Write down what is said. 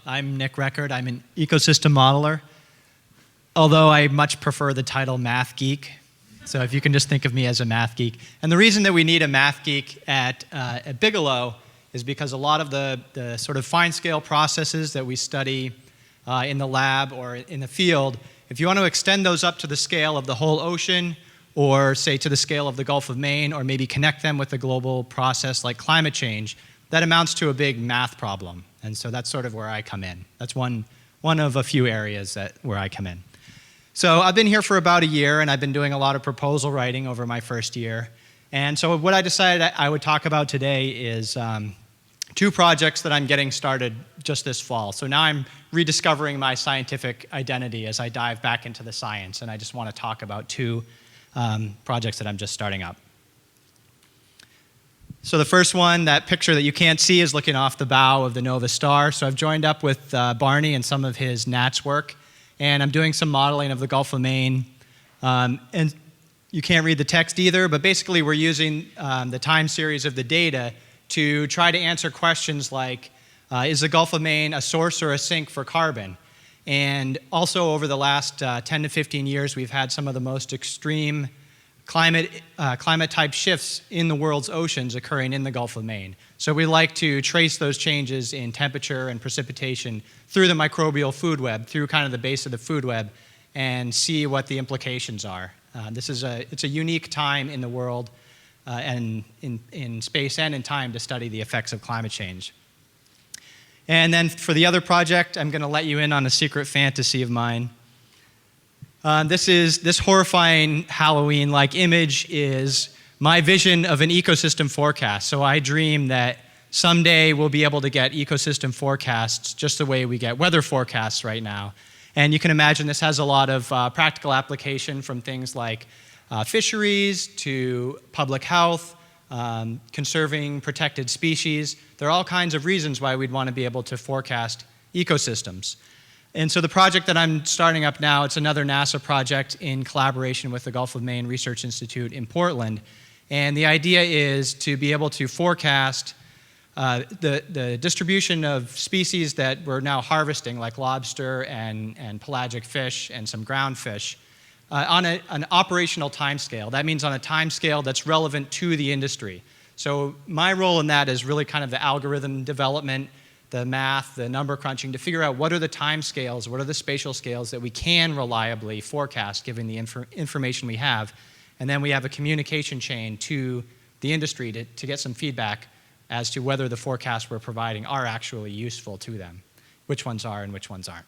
I'm Nick Record. I'm an ecosystem modeler, although I much prefer the title math geek. So if you can just think of me as a math geek. And the reason that we need a math geek at Bigelow is because a lot of the sort of fine-scale processes that we study in the lab or in the field, if you want to extend those up to the scale of the whole ocean, or say to the scale of the Gulf of Maine, or maybe connect them with a global process like climate change, that amounts to a big math problem. And so that's sort of where I come in. That's one of a few areas where I come in. So I've been here for about a year, and I've been doing a lot of proposal writing over my first year. And so what I decided I would talk about today is two projects that I'm getting started just this fall. So now I'm rediscovering my scientific identity as I dive back into the science, and I just want to talk about two projects that I'm just starting up. So the first one, that picture that you can't see, is looking off the bow of the Nova Star. So I've joined up with Barney and some of his NATS work, and I'm doing some modeling of the Gulf of Maine. And you can't read the text either, but basically we're using the time series of the data to try to answer questions like, is the Gulf of Maine a source or a sink for carbon? And also over the last 10 to 15 years, we've had some of the most extreme climate-type shifts in the world's oceans occurring in the Gulf of Maine. So we like to trace those changes in temperature and precipitation through the microbial food web, through kind of the base of the food web, and see what the implications are. It's a unique time in the world and in space and in time to study the effects of climate change. And then for the other project, I'm going to let you in on a secret fantasy of mine. This horrifying Halloween-like image is my vision of an ecosystem forecast. So I dream that someday we'll be able to get ecosystem forecasts just the way we get weather forecasts right now. And you can imagine this has a lot of practical application, from things like fisheries to public health, conserving protected species. There are all kinds of reasons why we'd want to be able to forecast ecosystems. And so the project that I'm starting up now, it's another NASA project in collaboration with the Gulf of Maine Research Institute in Portland. And the idea is to be able to forecast the distribution of species that we're now harvesting, like lobster and pelagic fish and some ground fish, on an operational timescale. That means on a timescale that's relevant to the industry. So my role in that is really kind of the algorithm development, the math, the number crunching, to figure out what are the time scales, what are the spatial scales that we can reliably forecast given the information we have. And then we have a communication chain to the industry to get some feedback as to whether the forecasts we're providing are actually useful to them, which ones are and which ones aren't.